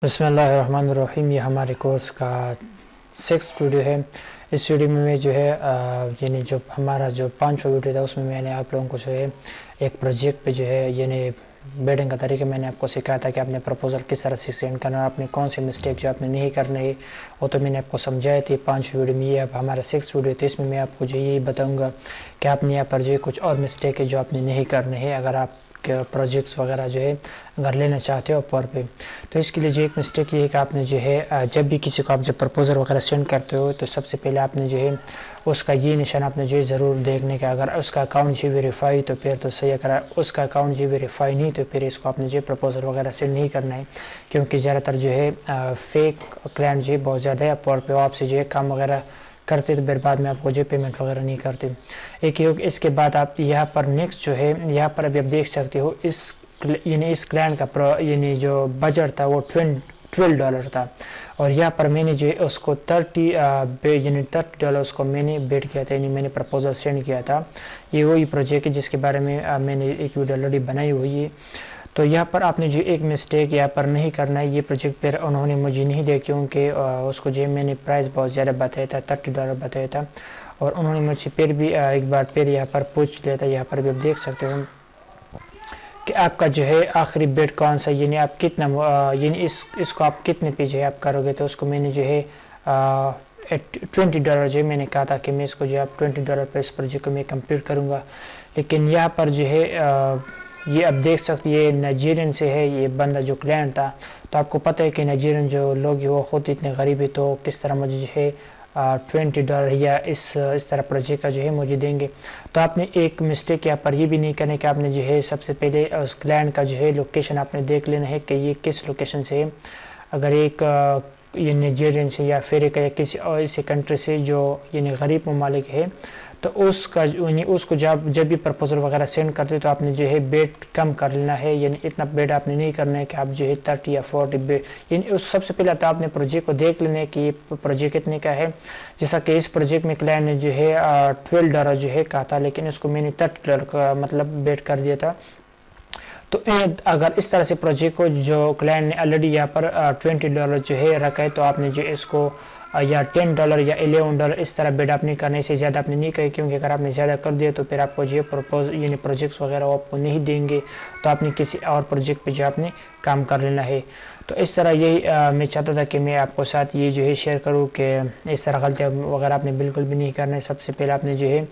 बिस्मिल्लाहिर्रहमानिर्रहीम। ये हमारे कोर्स का 6th वीडियो है। इस वीडियो में मैं जो है यानी जो हमारा जो 5वां वीडियो था उसमें मैंने आप लोगों को जो है एक प्रोजेक्ट पे जो है यानी बेडिंग का तरीका मैंने आपको सिखाया था कि आपने प्रपोजल किस तरह से सेंड करना है, आपने कौन सी मिस्टेक जो आपने नहीं करनी है वो तो मैंने आपको समझाई थी 5वीं वीडियो में। ये अब हमारा 6th वीडियो तो इसमें मैं आपको जो यही बताऊँगा कि आपने यहाँ पर जो है कुछ और मिस्टेक है जो आपने नहीं करनी है अगर आप प्रोजेक्ट्स वगैरह जो है अगर लेना चाहते हो अपवर्क पे। तो इसके लिए जो एक मिस्टेक ये है कि आपने जो है जब भी किसी को आप जब प्रपोजल वगैरह सेंड करते हो तो सबसे पहले आपने जो है उसका ये निशान आपने जो है ज़रूर देखने का, अगर उसका अकाउंट जो वेरीफाई तो फिर तो सही, अगर उसका अकाउंट जो वेरीफाई नहीं तो फिर इसको आपने जो प्रपोजल वगैरह सेंड नहीं करना है, क्योंकि ज़्यादातर जो है फेक क्लाइंट जो है बहुत ज़्यादा है अपवर्क पे, आपसे जो है काम वगैरह करते तो फिर बाद में आपको जो पेमेंट वगैरह नहीं करते। एक योग इसके बाद आप यहाँ पर नेक्स्ट जो है यहाँ पर अभी आप देख सकते हो इस क्लाइंट का यानी जो बजट था वो $12 था और यहाँ पर मैंने जो है उसको $30 उसको मैंने बेट किया था, यानी मैंने प्रपोजल सेंड किया था। ये वही प्रोजेक्ट है जिसके बारे में मैंने एक वीडियो ऑलरेडी बनाई हुई है। तो यहाँ पर आपने जो एक मिस्टेक यहाँ पर नहीं करना है, ये प्रोजेक्ट पर उन्होंने मुझे नहीं दिया क्योंकि उसको जो मैंने प्राइस बहुत ज़्यादा बताया था, $30 बताया था और उन्होंने मुझसे फिर भी एक बार फिर यहाँ पर पूछ लिया था। यहाँ पर भी आप देख सकते हो कि आपका जो है आखिरी बेट कौन सा, यानी आप कितना यानी इसको आप कितने पे जो है आप करोगे। तो उसको मैंने जो है $20 जो मैंने कहा था कि मैं इसको जो आप $20 पर इस प्रोजेक्ट को मैं कंप्लीट करूँगा। लेकिन यहाँ पर जो है ये आप देख सकते ये नाइजीरियन से है, ये बंदा जो क्लाइंट था। तो आपको पता है कि नाइजीरियन जो लोग हैं वो ख़ुद इतने गरीब है, तो किस तरह मुझे जो है $20 या इस तरह प्रोजेक्ट का जो है मुझे देंगे। तो आपने एक मिस्टेक यहाँ पर ये भी नहीं करना कि आपने जो है सबसे पहले उस क्लाइंट का जो है लोकेशन आपने देख लेना है कि ये किस लोकेशन से है। अगर एक ये नाइजीरियन से या फिर एक किसी और ऐसी कंट्री से जो यानी गरीब ममालिक है तो उसको जब भी प्रपोजल वगैरह सेंड करते तो आपने जो है बेट कम कर लेना है, यानी इतना बेट आपने नहीं करना है कि आप जो है 30 या 40 बेट, यानी उस सबसे पहले तो आपने प्रोजेक्ट को देख लेना है कि ये प्रोजेक्ट कितने का है। जैसा कि इस प्रोजेक्ट में क्लाइंट ने जो है $12 जो है कहा था, लेकिन उसको मैंने $30 का मतलब बेट कर दिया था। तो अगर इस तरह से प्रोजेक्ट को जो क्लाइंट ने ऑलरेडी यहाँ पर $20 जो है रखा है तो आपने जो इसको या $10 या $11 इस तरह बेड आपने करने से ज़्यादा आपने नहीं कही, क्योंकि अगर आपने ज़्यादा कर दिया तो फिर आपको जो यानी प्रोजेक्ट्स वगैरह वो आपको नहीं देंगे, तो आपने किसी और प्रोजेक्ट पे जो आपने काम कर लेना है। तो इस तरह यही मैं चाहता था कि मैं आपको साथ ये जो है शेयर करूँ कि इस तरह गलतियाँ वगैरह आपने बिल्कुल भी नहीं करना है। सबसे पहले आपने जो है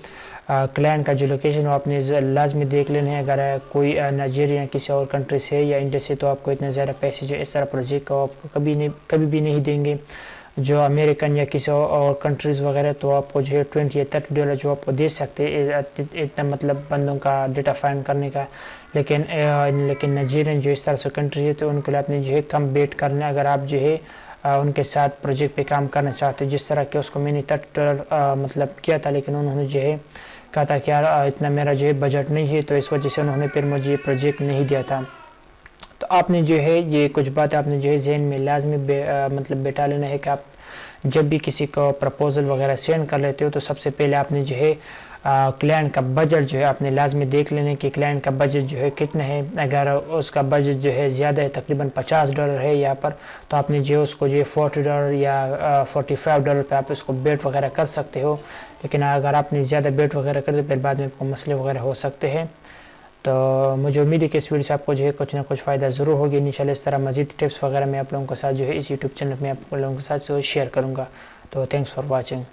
क्लाइंट का जो लोकेशन वो आपने लाजमी देख लेना है। अगर कोई नाइजीरिया किसी और कंट्री से या इंडिया से तो आपको इतने ज़्यादा पैसे जो इस तरह प्रोजेक्ट का आपको कभी भी नहीं देंगे। जो अमेरिकन या किसी और कंट्रीज़ वगैरह तो आपको जो है $20 या $30 जो आपको दे सकते हैं इतना मतलब बंदों का डेटा फाइंड करने का। लेकिन नाइजीरियन जो इस तरह से कंट्री है तो उनके लिए आपने जो है कम बेट करना है अगर आप जो है उनके साथ प्रोजेक्ट पे काम करना चाहते हैं। जिस तरह के उसको मैंने $30 मतलब किया था, लेकिन उन्होंने जो है कहा था कि यार इतना मेरा जो है बजट नहीं है, तो इस वजह से उन्होंने फिर मुझे ये प्रोजेक्ट नहीं दिया था। तो आपने जो है ये कुछ बात आपने जो है जहन में लाजमी मतलब बैठा लेना है कि आप जब भी किसी को प्रपोजल वगैरह सेंड कर लेते हो तो सबसे पहले आपने जो है क्लाइंट का बजट जो है आपने लाजमी देख लेना कि क्लाइंट का बजट जो है कितना है। अगर उसका बजट जो है ज़्यादा है, तकरीबन $50 है यहाँ पर, तो आपने जो उसको जो है $40 या $45 पे आप उसको बेट वगैरह कर सकते हो। लेकिन अगर आपने ज़्यादा बेट वगैरह कर तो फिर बाद में आपको मसले वगैरह हो सकते हैं। तो मुझे उम्मीद है कि इस वीडियो से आपको जो है कुछ ना कुछ फ़ायदा ज़रूर होगी। इंशाल्लाह इस तरह मज़ीद टिप्स वगैरह मैं आप लोगों के साथ जो है इस यूट्यूब चैनल में आप लोगों के साथ शेयर करूँगा। तो थैंक्स फॉर वॉचिंग।